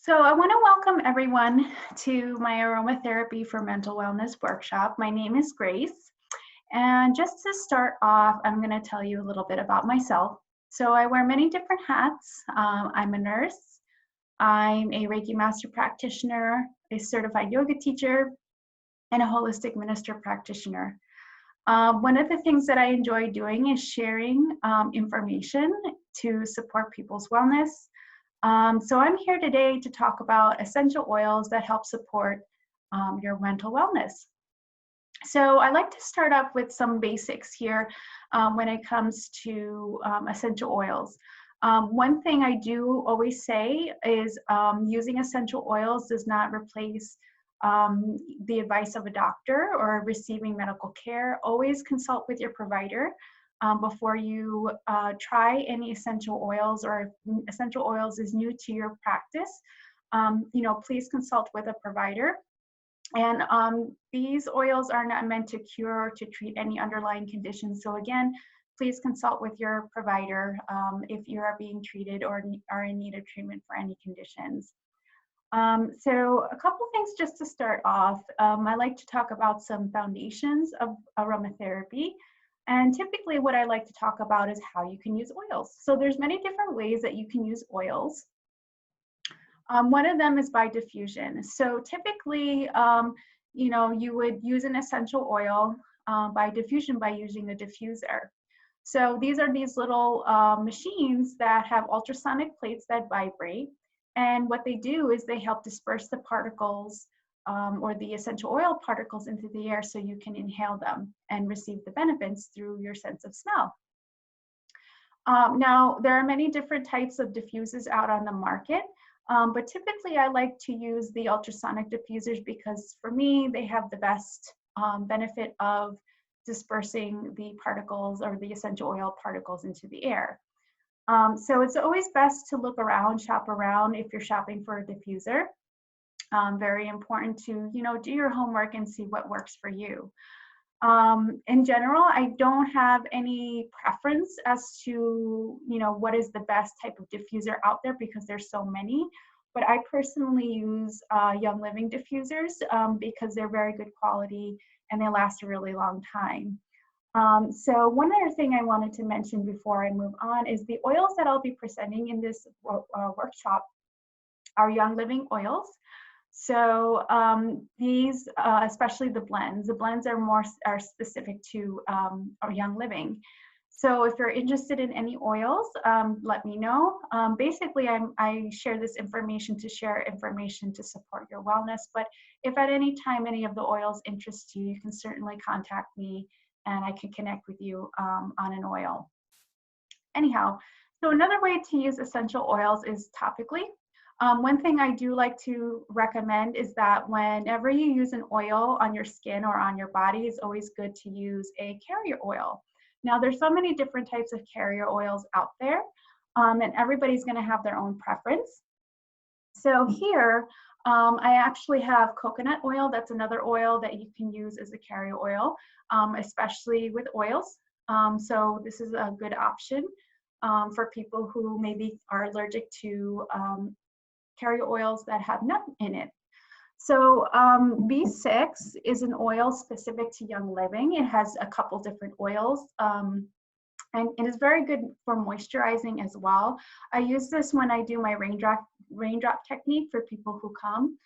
So I want to welcome everyone to my Aromatherapy for Mental Wellness workshop. My name is Grace. And just to start off, I'm going to tell you a little bit about myself. So I wear many different hats. I'm a nurse. I'm a Reiki Master Practitioner, a certified yoga teacher, and a holistic minister practitioner. One of the things that I enjoy doing is sharing information to support people's wellness. So I'm here today to talk about essential oils that help support your mental wellness. So I like to start up with some basics here when it comes to essential oils. One thing I do always say is using essential oils does not replace the advice of a doctor or receiving medical care. Always consult with your provider before you try any essential oils, or if essential oils is new to your practice. Please consult with a provider. And these oils are not meant to cure or to treat any underlying conditions. So again, please consult with your provider if you are being treated or are in need of treatment for any conditions. So a couple things just to start off. I like to talk about some foundations of aromatherapy. And typically what I like to talk about is how you can use oils. So there's many different ways that you can use oils. One of them is by diffusion. So typically, you would use an essential oil by diffusion by using a diffuser. So these are these little machines that have ultrasonic plates that vibrate. And what they do is they help disperse the particles or the essential oil particles into the air so you can inhale them and receive the benefits through your sense of smell. Now, there are many different types of diffusers out on the market, but typically I like to use the ultrasonic diffusers because for me, they have the best benefit of dispersing the particles or the essential oil particles into the air. So it's always best to look around, shop around if you're shopping for a diffuser. Very important to, do your homework and see what works for you. In general, I don't have any preference as to, what is the best type of diffuser out there because there's so many. But I personally use Young Living diffusers because they're very good quality and they last a really long time. So one other thing I wanted to mention before I move on is the oils that I'll be presenting in this workshop are Young Living oils. So these, especially the blends are specific to our Young Living. So if you're interested in any oils, let me know. Basically, I share this information to share information to support your wellness. But if at any time any of the oils interest you, you can certainly contact me and I can connect with you on an oil. Anyhow, so another way to use essential oils is topically. One thing I do like to recommend is that whenever you use an oil on your skin or on your body, it's always good to use a carrier oil. Now, there's so many different types of carrier oils out there, and everybody's going to have their own preference. So here, I actually have coconut oil. That's another oil that you can use as a carrier oil, especially with oils. So this is a good option for people who maybe are allergic to carrier oils that have nut in it. So B6 is an oil specific to Young Living. It has a couple different oils and it is very good for moisturizing as well. I use this when I do my raindrop technique for people who come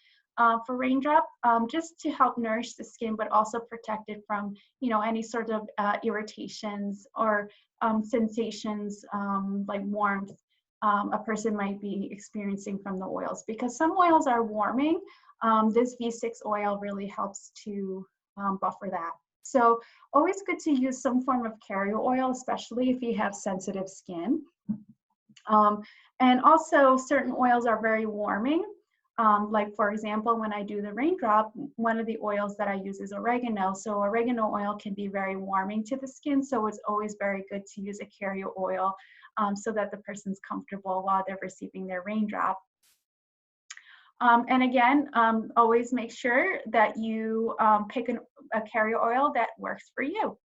for raindrop, just to help nourish the skin, but also protect it from, any sort of irritations or sensations like warmth a person might be experiencing from the oils. Because some oils are warming, this V6 oil really helps to buffer that. So always good to use some form of carrier oil, especially if you have sensitive skin. And also certain oils are very warming. Like for example, when I do the raindrop, one of the oils that I use is oregano. So oregano oil can be very warming to the skin. So it's always very good to use a carrier oil so that the person's comfortable while they're receiving their raindrop. And again, always make sure that you pick a carrier oil that works for you.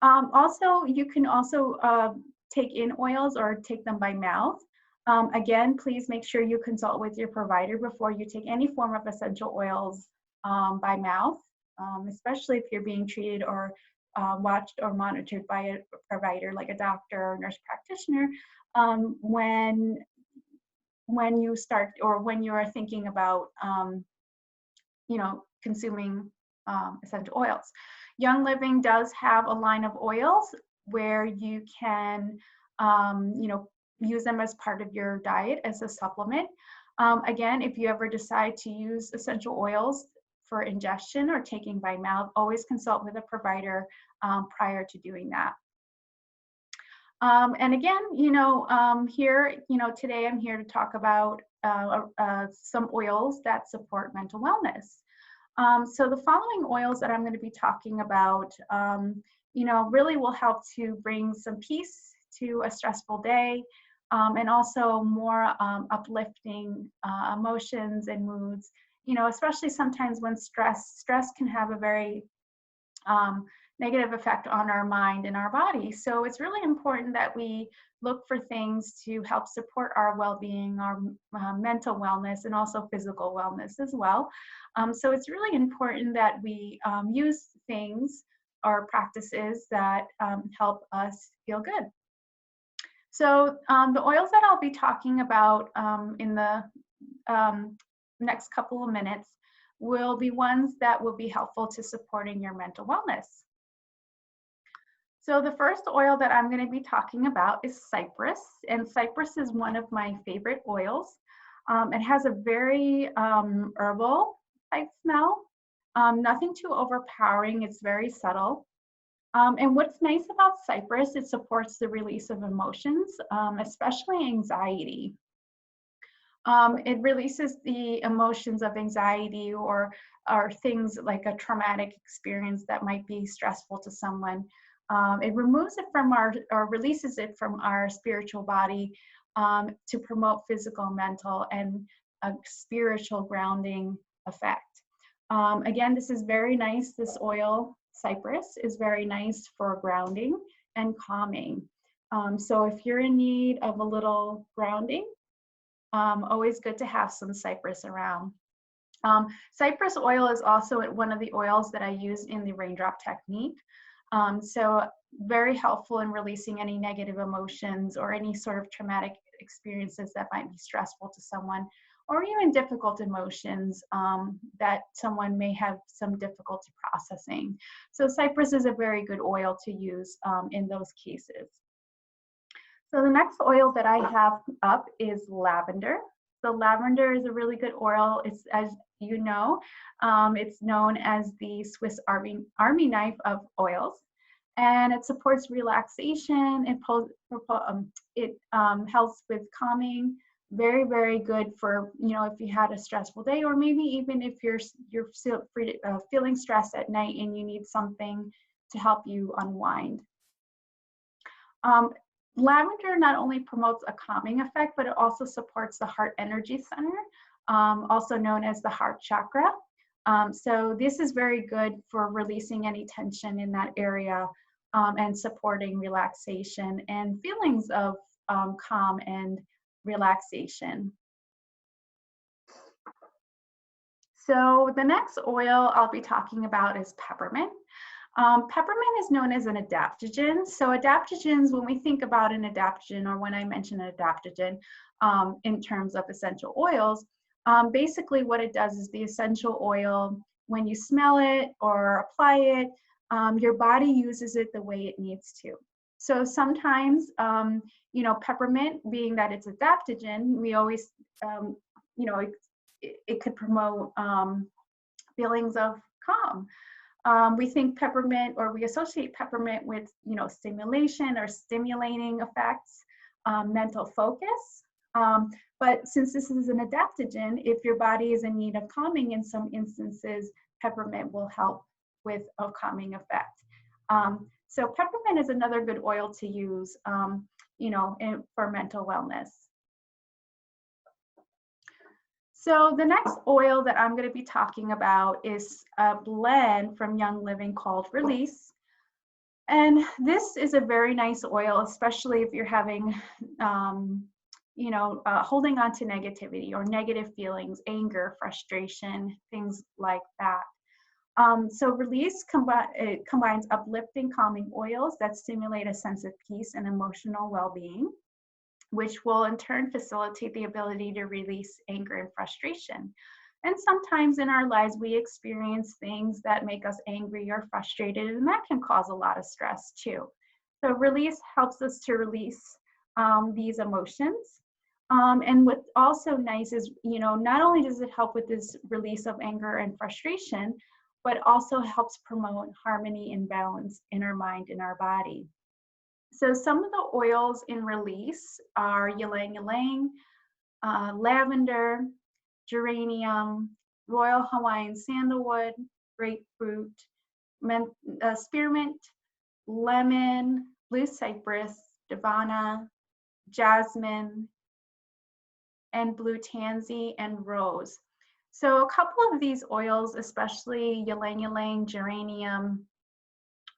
Also, you can also take in oils or take them by mouth. Again, please make sure you consult with your provider before you take any form of essential oils by mouth, especially if you're being treated or watched or monitored by a provider like a doctor or nurse practitioner when you start or when you are thinking about consuming essential oils. Young Living does have a line of oils where you can use them as part of your diet as a supplement. Again, if you ever decide to use essential oils for ingestion or taking by mouth, always consult with a provider prior to doing that. And again, here, today I'm here to talk about some oils that support mental wellness. So the following oils that I'm going to be talking about, really will help to bring some peace to a stressful day, and also more uplifting emotions and moods, especially sometimes when stress can have a very negative effect on our mind and our body. So it's really important that we look for things to help support our well-being, our mental wellness, and also physical wellness as well. So it's really important that we use things or practices that help us feel good. So the oils that I'll be talking about in the next couple of minutes will be ones that will be helpful to supporting your mental wellness. So the first oil that I'm going to be talking about is cypress, and cypress is one of my favorite oils. It has a very herbal type smell, nothing too overpowering, it's very subtle. And what's nice about cypress, it supports the release of emotions, especially anxiety. It releases the emotions of anxiety or things like a traumatic experience that might be stressful to someone. It removes it from or releases it from our spiritual body to promote physical, mental, and a spiritual grounding effect. Again, this is very nice. This oil, cypress, is very nice for grounding and calming. So if you're in need of a little grounding, always good to have some cypress around. Cypress oil is also one of the oils that I use in the raindrop technique. So very helpful in releasing any negative emotions or any sort of traumatic experiences that might be stressful to someone, or even difficult emotions that someone may have some difficulty processing. So cypress is a very good oil to use in those cases. So the next oil that I have up is lavender. So lavender is a really good oil. It's, as you know, it's known as the Swiss Army knife of oils, and it supports relaxation. It helps with calming. Very, very good for, if you had a stressful day, or maybe even if you're feeling stressed at night and you need something to help you unwind. Lavender not only promotes a calming effect, but it also supports the heart energy center, also known as the heart chakra. So this is very good for releasing any tension in that area and supporting relaxation and feelings of calm and relaxation. So the next oil I'll be talking about is peppermint. Peppermint is known as an adaptogen. So adaptogens, when we think about an adaptogen, or when I mention an adaptogen in terms of essential oils, basically what it does is the essential oil, when you smell it or apply it, your body uses it the way it needs to. So sometimes, peppermint, being that it's adaptogen, we always, it could promote feelings of calm. We think peppermint, or we associate peppermint with, stimulation or stimulating effects, mental focus. But since this is an adaptogen, if your body is in need of calming in some instances, peppermint will help with a calming effect. So peppermint is another good oil to use, for mental wellness. So the next oil that I'm going to be talking about is a blend from Young Living called Release. And this is a very nice oil, especially if you're having, holding on to negativity or negative feelings, anger, frustration, things like that. So release combines uplifting, calming oils that stimulate a sense of peace and emotional well-being, which will in turn facilitate the ability to release anger and frustration. And sometimes in our lives, we experience things that make us angry or frustrated, and that can cause a lot of stress too. So release helps us to release these emotions. And what's also nice is, not only does it help with this release of anger and frustration, but also helps promote harmony and balance in our mind and our body. So some of the oils in release are ylang ylang, lavender, geranium, royal Hawaiian sandalwood, grapefruit, spearmint, lemon, blue cypress, davana, jasmine, and blue tansy, and rose. So a couple of these oils, especially ylang ylang, geranium,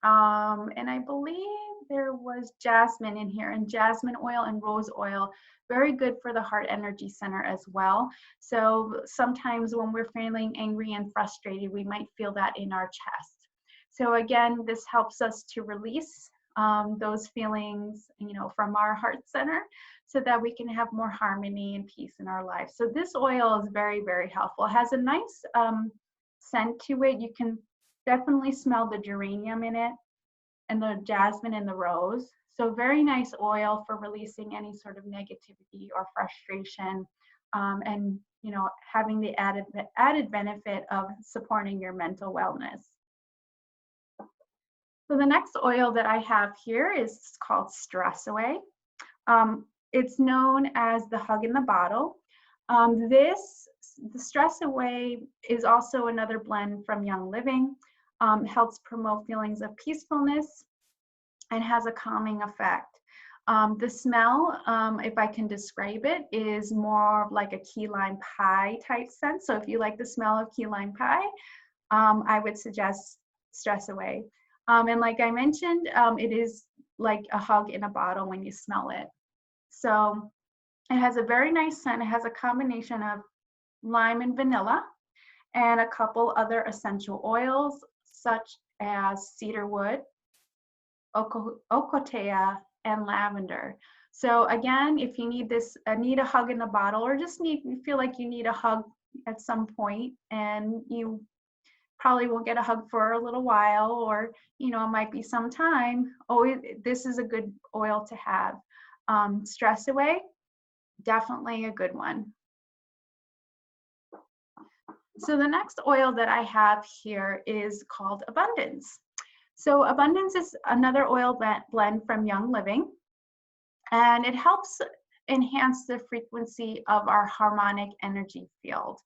and I believe there was jasmine in here, and jasmine oil and rose oil, very good for the heart energy center as well. So sometimes when we're feeling angry and frustrated, we might feel that in our chest. So again, this helps us to release those feelings, from our heart center, so that we can have more harmony and peace in our life. So this oil is very, very helpful. It has a nice scent to it. You can definitely smell the geranium in it, and the jasmine and the rose. So very nice oil for releasing any sort of negativity or frustration, and having the added benefit of supporting your mental wellness. So the next oil that I have here is called Stress Away. It's known as the hug in the bottle. The Stress Away is also another blend from Young Living. Helps promote feelings of peacefulness and has a calming effect. The smell, if I can describe it, is more like a key lime pie type scent. So if you like the smell of key lime pie, I would suggest Stress Away. And like I mentioned, it is like a hug in a bottle when you smell it. So it has a very nice scent. It has a combination of lime and vanilla, and a couple other essential oils such as cedarwood, ocotea, and lavender. So again, if you need a hug in a bottle, or just you feel like you need a hug at some point, and you probably won't get a hug for a little while, or it might be some time, this is a good oil to have. Stress Away, definitely a good one. So the next oil that I have here is called Abundance. So Abundance is another oil blend from Young Living, and it helps enhance the frequency of our harmonic energy field.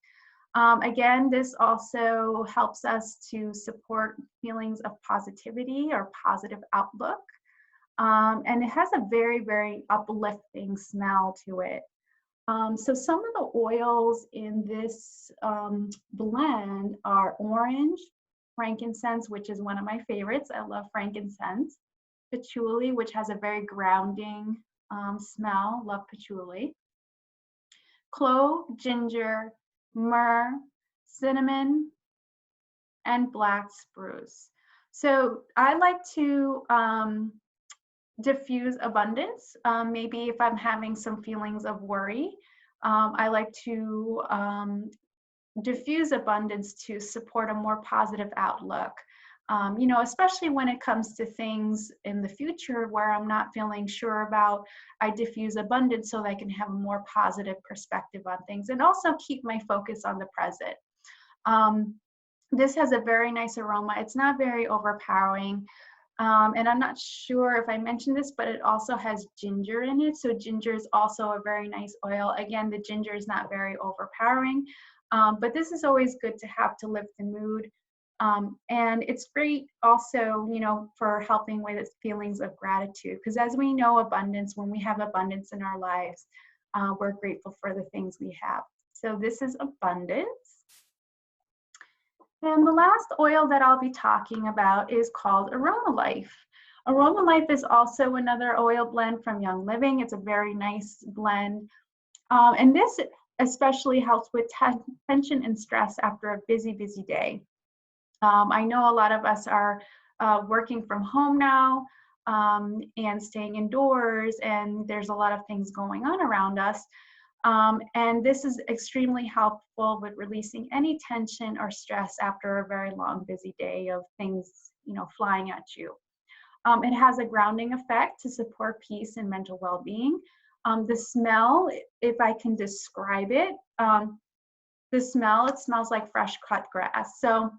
Again, this also helps us to support feelings of positivity or positive outlook. And it has a very, very uplifting smell to it. So some of the oils in this blend are orange, frankincense, which is one of my favorites. I love frankincense. Patchouli, which has a very grounding smell. Love patchouli. Clove, ginger, myrrh, cinnamon, and black spruce. So I like to diffuse Abundance. Maybe if I'm having some feelings of worry, I like to diffuse Abundance to support a more positive outlook. Especially when it comes to things in the future where I'm not feeling sure about, I diffuse Abundance so that I can have a more positive perspective on things, and also keep my focus on the present. This has a very nice aroma. It's not very overpowering. And I'm not sure if I mentioned this, but it also has ginger in it. So ginger is also a very nice oil. Again, the ginger is not very overpowering, but this is always good to have to lift the mood. And it's great also, for helping with feelings of gratitude, because as we know, when we have abundance in our lives, we're grateful for the things we have. So this is Abundance. And the last oil that I'll be talking about is called Aroma Life. Aroma Life is also another oil blend from Young Living. It's a very nice blend. And this especially helps with tension and stress after a busy, busy day. I know a lot of us are working from home now and staying indoors, and there's a lot of things going on around us. And this is extremely helpful with releasing any tension or stress after a very long, busy day of things, flying at you. It has a grounding effect to support peace and mental well-being. The smell, if I can describe it, it smells like fresh cut grass. So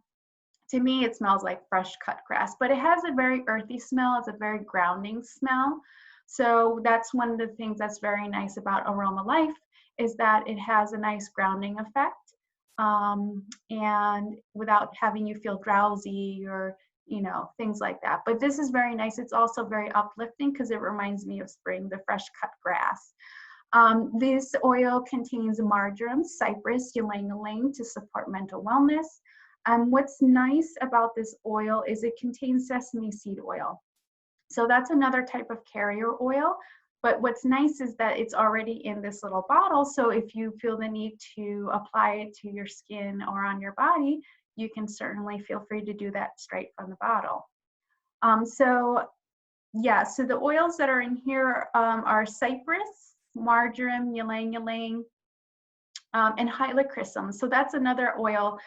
to me, it smells like fresh cut grass, but it has a very earthy smell. It's a very grounding smell. So that's one of the things that's very nice about Aroma Life, is that it has a nice grounding effect, and without having you feel drowsy or things like that. But this is very nice. It's also very uplifting because it reminds me of spring, the fresh cut grass. This oil contains marjoram, cypress, ylang-ylang to support mental wellness. What's nice about this oil is it contains sesame seed oil. So that's another type of carrier oil. But what's nice is that it's already in this little bottle. So if you feel the need to apply it to your skin or on your body, you can certainly feel free to do that straight from the bottle. So the oils that are in here are cypress, marjoram, ylang-ylang, and helichrysum. So that's another oil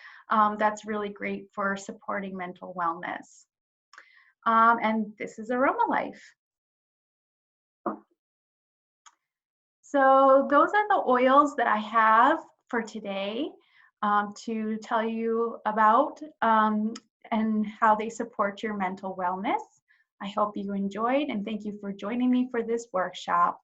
that's really great for supporting mental wellness. And this is Aroma Life. So those are the oils that I have for today to tell you about and how they support your mental wellness. I hope you enjoyed, and thank you for joining me for this workshop.